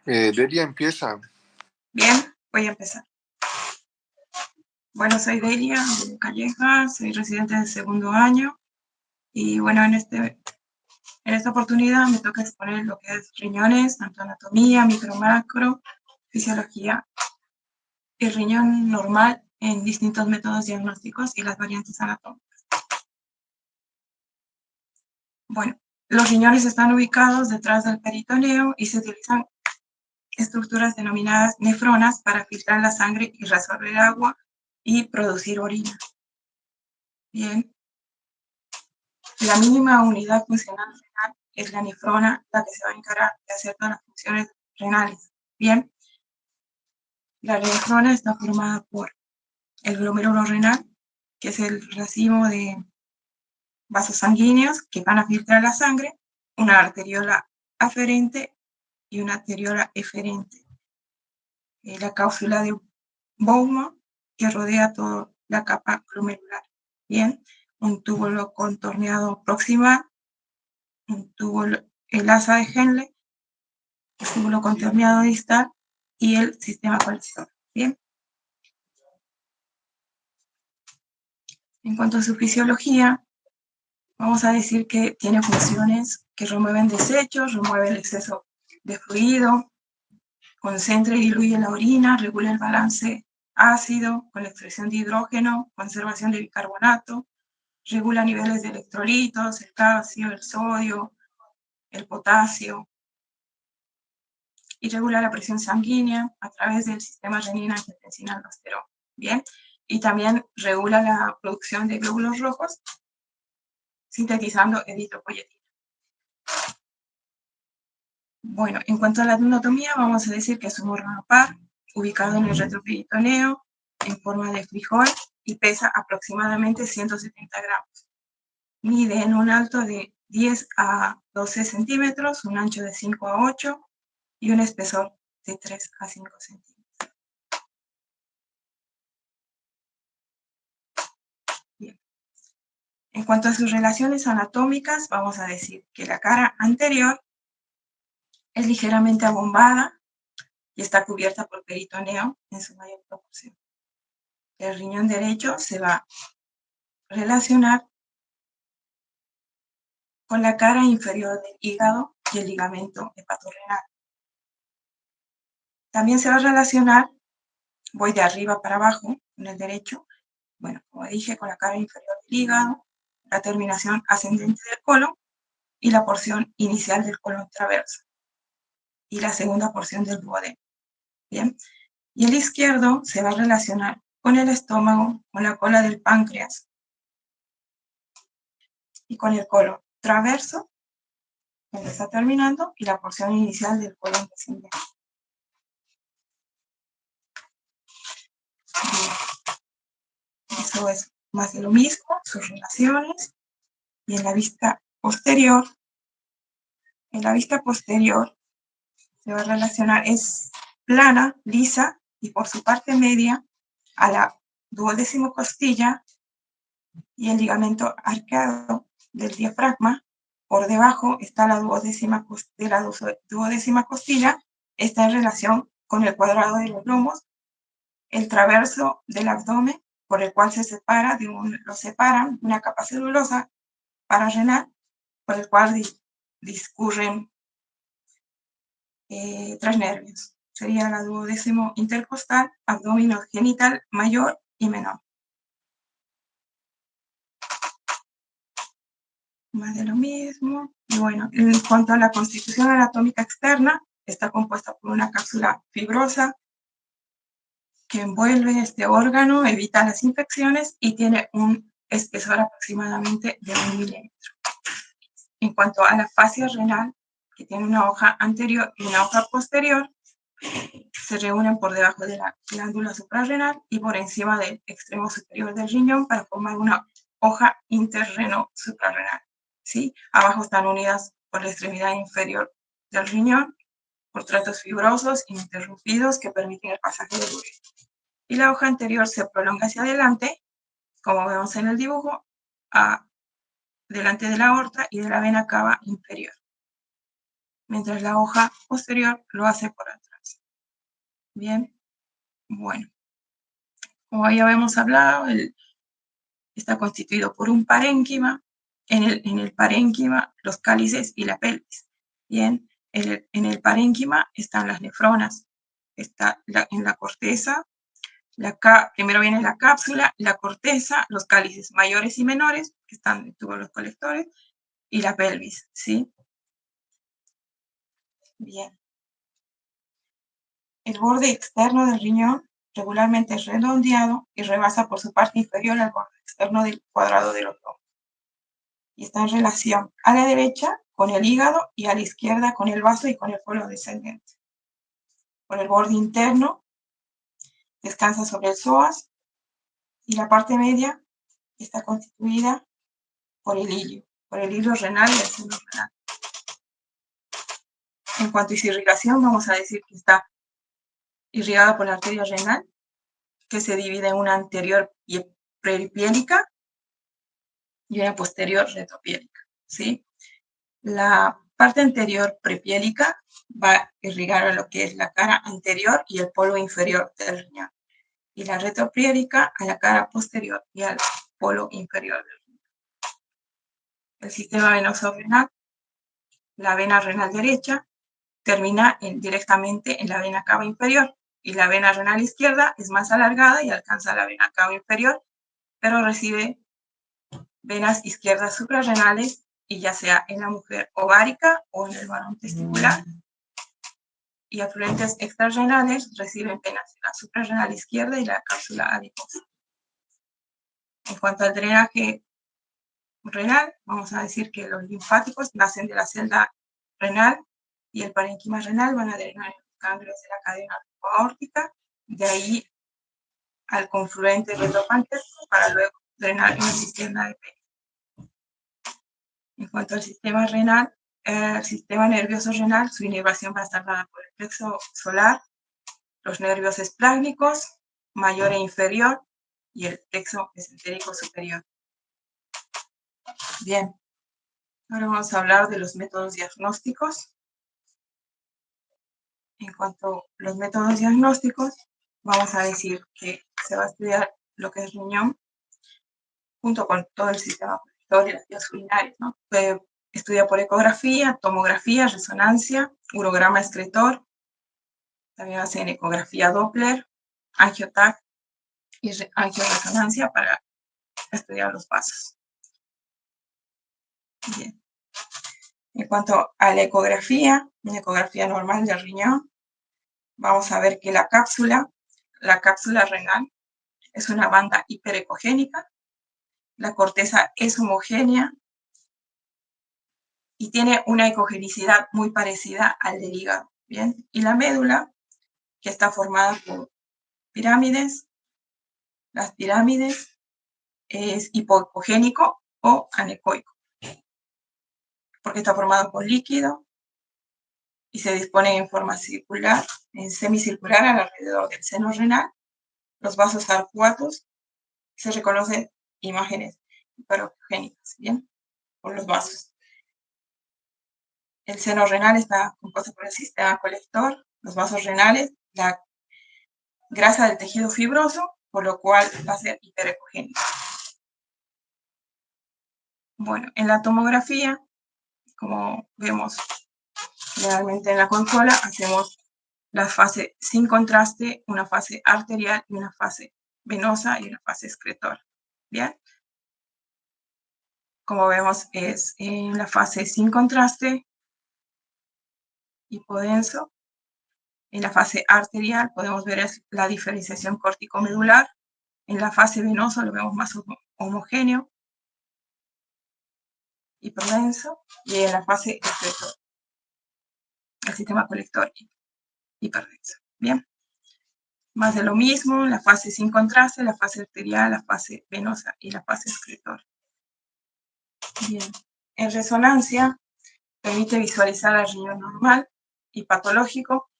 Delia empieza. Bien, voy a empezar. Bueno, soy Delia de Calleja, soy residente del segundo año y bueno, en esta oportunidad me toca exponer lo que es riñones, tanto anatomía, micro, macro, fisiología y riñón normal en distintos métodos diagnósticos y las variantes anatómicas. Bueno, los riñones están ubicados detrás del peritoneo y se utilizan estructuras denominadas nefronas para filtrar la sangre y reabsorber agua y producir orina. Bien. La mínima unidad funcional renal es la nefrona, la que se va a encargar de hacer todas las funciones renales. Bien. La nefrona está formada por el glomérulo renal, que es el racimo de vasos sanguíneos que van a filtrar la sangre, una arteriola aferente y una arteriola eferente. La cápsula de Bowman, que rodea toda la capa glomerular. Bien, un túbulo contorneado proximal, un túbulo, el asa de Henle, el túbulo contorneado distal y el sistema colector. Bien. En cuanto a su fisiología, vamos a decir que tiene funciones que remueven desechos, remueve el exceso de fluido, concentra y diluye la orina, regula el balance ácido con la extracción de hidrógeno, conservación de bicarbonato, regula niveles de electrolitos, el calcio, el sodio, el potasio, y regula la presión sanguínea a través del sistema renina-angiotensina-aldosterona. Bien, y también regula la producción de glóbulos rojos, sintetizando eritropoyetina. Bueno, en cuanto a la anatomía, vamos a decir que es un órgano par, ubicado en el retroperitoneo, en forma de frijol, y pesa aproximadamente 170 gramos. Mide en un alto de 10 a 12 centímetros, un ancho de 5 a 8 y un espesor de 3 a 5 centímetros. Bien. En cuanto a sus relaciones anatómicas, vamos a decir que la cara anterior es ligeramente abombada y está cubierta por peritoneo en su mayor proporción. El riñón derecho se va a relacionar con la cara inferior del hígado y el ligamento hepatorrenal. También se va a relacionar, voy de arriba para abajo, con el derecho, bueno, como dije, con la cara inferior del hígado, la terminación ascendente del colon y la porción inicial del colon traverso y la segunda porción del duodeno. Bien, y el izquierdo se va a relacionar con el estómago, con la cola del páncreas y con el colon traverso, donde está terminando, y la porción inicial del colon descendente. Bien. Eso es más de lo mismo, sus relaciones. Y en la vista posterior se va a relacionar, es plana, lisa, y por su parte media a la duodécimo costilla y el ligamento arqueado del diafragma. Por debajo está la duodécima costilla, está en relación con el cuadrado de los lomos, el traverso del abdomen, por el cual lo separan una capa celulosa pararrenal, por el cual discurren 3 nervios. Sería la duodécimo intercostal, abdomen genital mayor y menor. Más de lo mismo. Y bueno, en cuanto a la constitución anatómica externa, está compuesta por una cápsula fibrosa que envuelve este órgano, evita las infecciones y tiene un espesor aproximadamente de 1 milímetro. En cuanto a la fascia renal, que tiene una hoja anterior y una hoja posterior, se reúnen por debajo de la glándula suprarrenal y por encima del extremo superior del riñón para formar una hoja interreno-suprarrenal. ¿Sí? Abajo están unidas por la extremidad inferior del riñón por tractos fibrosos ininterrumpidos que permiten el pasaje del urina. Y la hoja anterior se prolonga hacia adelante, como vemos en el dibujo, delante de la aorta y de la vena cava inferior. mientras la hoja posterior lo hace por atrás. Bien, bueno, como ya habíamos hablado, está constituido por un parénquima. En el parénquima, los cálices y la pelvis. Bien, en el parénquima están las nefronas. Está en la corteza. Primero viene la cápsula, la corteza, los cálices mayores y menores, que están en todos los colectores, y la pelvis, ¿sí? Bien. El borde externo del riñón regularmente es redondeado y rebasa por su parte inferior al borde externo del cuadrado del ojo. Y está en relación a la derecha con el hígado y a la izquierda con el vaso y con el polo descendente. Por el borde interno descansa sobre el psoas y la parte media está constituida por el hilo renal y el seno renal. En cuanto a su irrigación, vamos a decir que está irrigada por la arteria renal, que se divide en una anterior peripiélica y una posterior retropiélica, ¿sí? La parte anterior prepiélica va a irrigar a lo que es la cara anterior y el polo inferior del riñón, y la retropiélica a la cara posterior y al polo inferior del riñón. El sistema venoso renal, la vena renal derecha, termina directamente en la vena cava inferior, y la vena renal izquierda es más alargada y alcanza la vena cava inferior, pero recibe venas izquierdas suprarrenales, y ya sea en la mujer ovárica o en el varón testicular. Y afluentes extrarrenales reciben venas en la suprarrenal izquierda y la cápsula adiposa. En cuanto al drenaje renal, vamos a decir que los linfáticos nacen de la celda renal y el parénquima renal van a drenar los ganglios de la cadena aórtica, de ahí al confluente retropancreático para luego drenar en el sistema de Peyre. En cuanto al sistema renal, el sistema nervioso renal, su inervación va a estar dada por el plexo solar, los nervios esplácnicos, mayor e inferior, y el plexo mesentérico superior. Bien, ahora vamos a hablar de los métodos diagnósticos. En cuanto a los métodos diagnósticos, vamos a decir que se va a estudiar lo que es riñón, junto con todo el sistema colector y las vías urinarias, ¿no? Se estudia por ecografía, tomografía, resonancia, urograma excretor, también hacen ecografía Doppler, angioTAC y angioresonancia para estudiar los vasos. Bien. En cuanto a la ecografía, una ecografía normal del riñón, vamos a ver que la cápsula renal es una banda hiperecogénica, la corteza es homogénea y tiene una ecogenicidad muy parecida al del hígado, ¿bien? Y la médula, que está formada por pirámides, las pirámides es hipoecogénico o anecoico, porque está formado por líquido y se dispone en forma circular, en semicircular alrededor del seno renal, los vasos arcuatos. Se reconocen imágenes hiperogénicas, ¿bien? Por los vasos. El seno renal está compuesto por el sistema colector, los vasos renales, la grasa del tejido fibroso, por lo cual va a ser hiperecogénico. Bueno, en la tomografía, como vemos generalmente en la consola, hacemos la fase sin contraste, una fase arterial y una fase venosa y una fase excretora. ¿Bien? Como vemos, es en la fase sin contraste, hipodenso. En la fase arterial podemos ver la diferenciación corticomedular. En la fase venosa lo vemos más homogéneo, hiperdenso. Y en la fase excretora, el sistema colector hiperdenso. Bien. Más de lo mismo, la fase sin contraste, la fase arterial, la fase venosa y la fase excretora. Bien. En resonancia, permite visualizar el riñón normal y patológico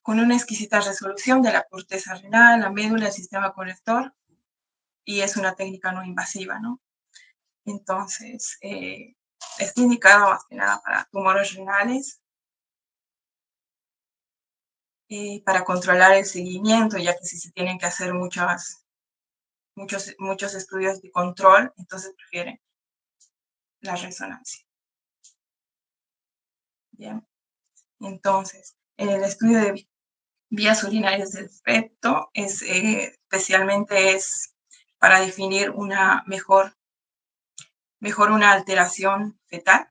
con una exquisita resolución de la corteza renal, la médula, el sistema colector, y es una técnica no invasiva, ¿no? Entonces, Está indicado más que nada para tumores renales, para controlar el seguimiento, ya que si se tienen que hacer muchos estudios de control, entonces prefieren la resonancia. Bien, entonces, en el estudio de vías urinarias del feto especialmente es para definir mejor una alteración fetal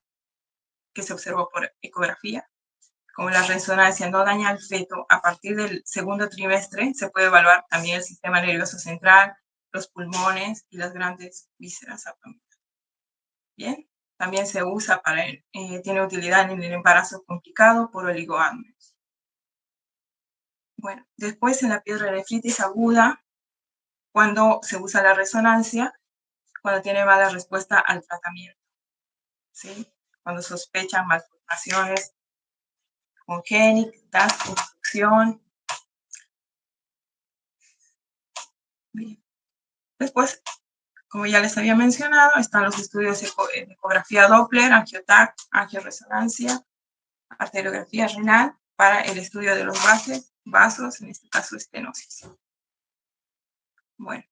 que se observó por ecografía. Como la resonancia no daña al feto, a partir del segundo trimestre se puede evaluar también el sistema nervioso central, los pulmones y las grandes vísceras abdominales. Bien, también se usa tiene utilidad en el embarazo complicado por oligoamnios. Bueno, después en la pielonefritis aguda, cuando se usa la resonancia, cuando tiene mala respuesta al tratamiento, ¿sí? Cuando sospechan malformaciones congénitas, obstrucción. Bien. Después, como ya les había mencionado, están los estudios de ecografía Doppler, angiotac, angioresonancia, arteriografía renal para el estudio de los vasos, en este caso estenosis. Bueno,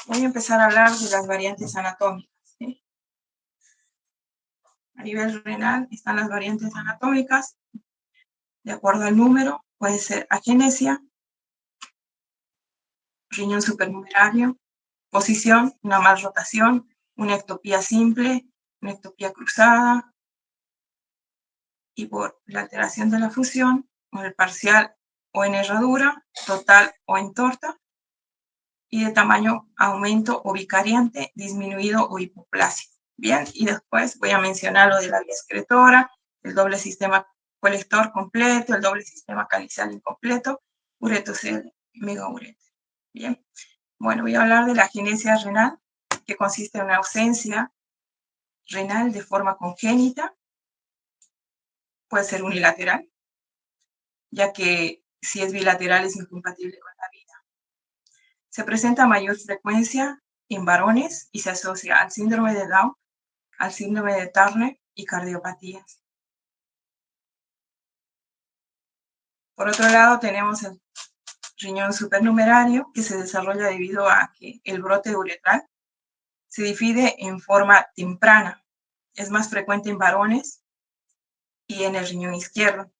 voy a empezar a hablar de las variantes anatómicas, ¿sí? A nivel renal están las variantes anatómicas, de acuerdo al número, puede ser agenesia, riñón supernumerario, posición, una malrotación, una ectopía simple, una ectopía cruzada, y por la alteración de la fusión, o el parcial o en herradura, total o en torta, y de tamaño aumento o bicariante, disminuido o hipoplásico. Bien, y después voy a mencionar lo de la vía excretora, el doble sistema colector completo, el doble sistema calyzal incompleto, uretocele, megaureter. Bien, bueno, voy a hablar de la agenesia renal, que consiste en una ausencia renal de forma congénita, puede ser unilateral, ya que si es bilateral es incompatible con la vida. Se presenta a mayor frecuencia en varones y se asocia al síndrome de Down, al síndrome de Turner y cardiopatías. Por otro lado, tenemos el riñón supernumerario, que se desarrolla debido a que el brote uretral se divide en forma temprana. Es más frecuente en varones y en el riñón izquierdo.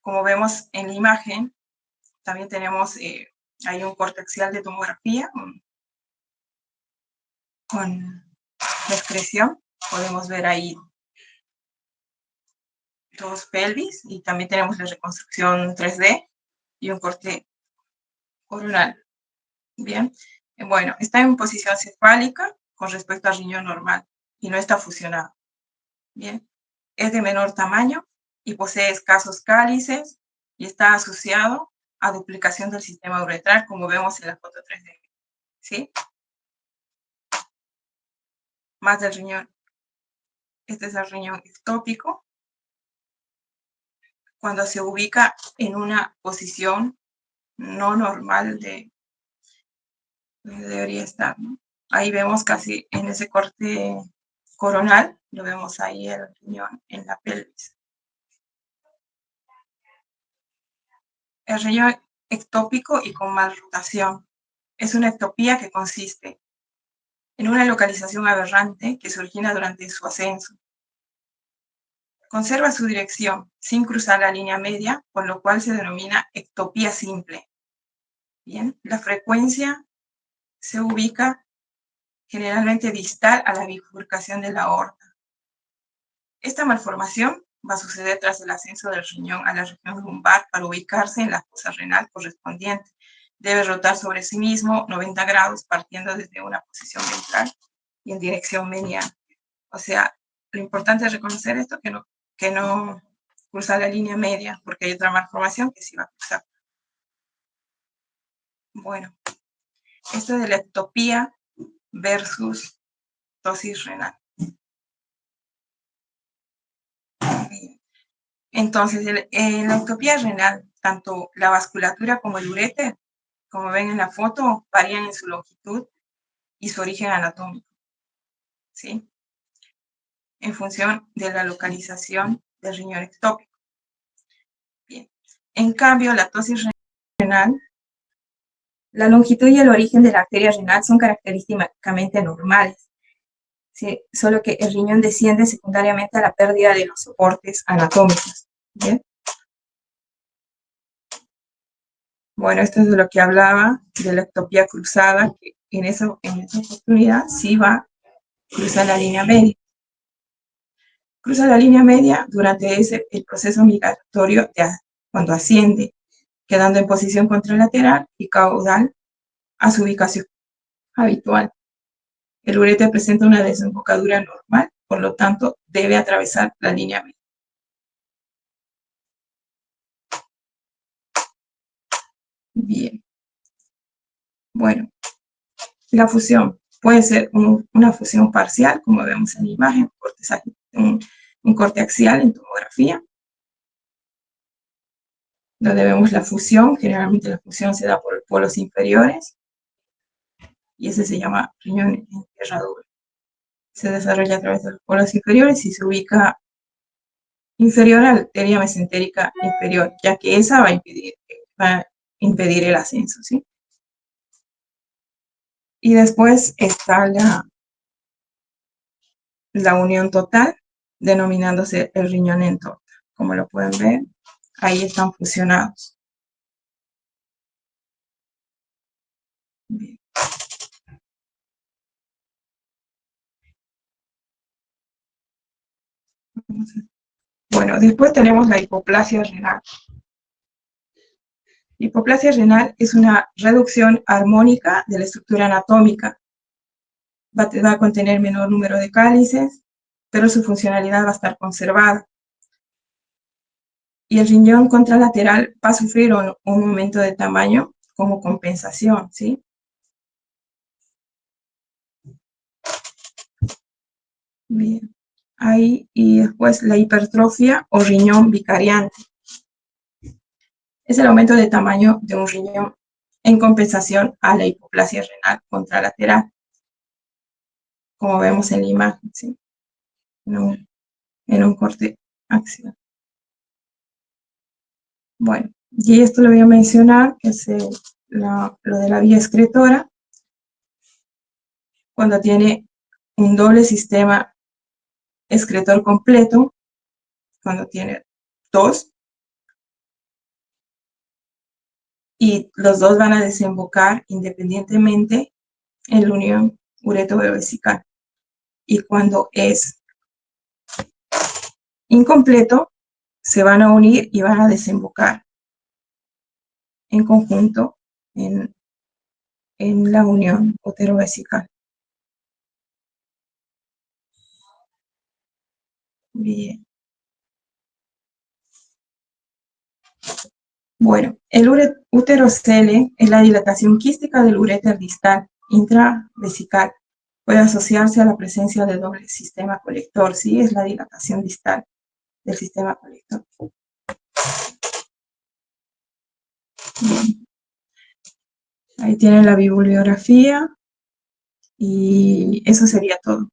Como vemos en la imagen, también tenemos hay un corte axial de tomografía con la excreción. Podemos ver ahí dos pelvis y también tenemos la reconstrucción 3D y un corte coronal. Bien, bueno, está en posición cefálica con respecto al riñón normal y no está fusionado. Bien, es de menor tamaño y posee escasos cálices y está asociado a duplicación del sistema uretral, como vemos en la foto 3D. ¿Sí? Más del riñón. Este es el riñón ectópico, cuando se ubica en una posición no normal de donde debería estar, ¿no? Ahí vemos casi en ese corte coronal, lo vemos ahí el riñón en la pelvis. El riñón ectópico y con malrotación es una ectopía que consiste en una localización aberrante que se origina durante su ascenso. Conserva su dirección sin cruzar la línea media, con lo cual se denomina ectopía simple. Bien, la frecuencia se ubica generalmente distal a la bifurcación de la aorta. Esta malformación va a suceder tras el ascenso del riñón a la región lumbar para ubicarse en la fosa renal correspondiente. Debe rotar sobre sí mismo 90 grados partiendo desde una posición ventral y en dirección mediana. O sea, lo importante es reconocer esto, que no cruza la línea media, porque hay otra malformación que sí va a cruzar. Bueno, esto de la ectopía versus tosis renal. Entonces, en la ectopía renal, tanto la vasculatura como el uréter, como ven en la foto, varían en su longitud y su origen anatómico. ¿sí? En función de la localización del riñón ectópico. Bien. En cambio, la tosis renal, la longitud y el origen de la arteria renal son característicamente normales, ¿sí? Solo que el riñón desciende secundariamente a la pérdida de los soportes anatómicos. ¿Bien? Bueno, esto es de lo que hablaba de la ectopía cruzada, que en esa oportunidad sí va a cruzar la línea media. Cruza la línea media durante el proceso migratorio cuando asciende, quedando en posición contralateral y caudal a su ubicación habitual. El ureter presenta una desembocadura normal, por lo tanto, debe atravesar la línea media. Bien. Bueno, la fusión puede ser una fusión parcial, como vemos en la imagen, un corte axial en tomografía, donde vemos la fusión. Generalmente la fusión se da por los polos inferiores, y ese se llama riñón en herradura. Se desarrolla a través de los polos inferiores y se ubica inferior a la arteria mesentérica inferior, ya que esa va a impedir el ascenso, ¿sí? Y después está la unión total, denominándose el riñón en torta. Como lo pueden ver, ahí están fusionados. Bien. Bueno, después tenemos la hipoplasia renal. La hipoplasia renal es una reducción armónica de la estructura anatómica. Va a contener menor número de cálices, pero su funcionalidad va a estar conservada. Y el riñón contralateral va a sufrir un aumento de tamaño como compensación, ¿sí? Bien. Ahí, y después la hipertrofia o riñón vicariante. Es el aumento de tamaño de un riñón en compensación a la hipoplasia renal contralateral, como vemos en la imagen, ¿sí? En un corte axial. Bueno, y esto lo voy a mencionar, que es lo de la vía excretora, cuando tiene un doble sistema excretor completo, cuando tiene dos, y los dos van a desembocar independientemente en la unión ureto-vesical. Y cuando es incompleto, se van a unir y van a desembocar en conjunto en la unión uterovesical. Bien. Bueno, el útero-cele es la dilatación quística del uréter distal intravesical. Puede asociarse a la presencia de doble sistema colector, ¿sí? Es la dilatación distal del sistema colector. Bien. Ahí tienen la bibliografía y eso sería todo.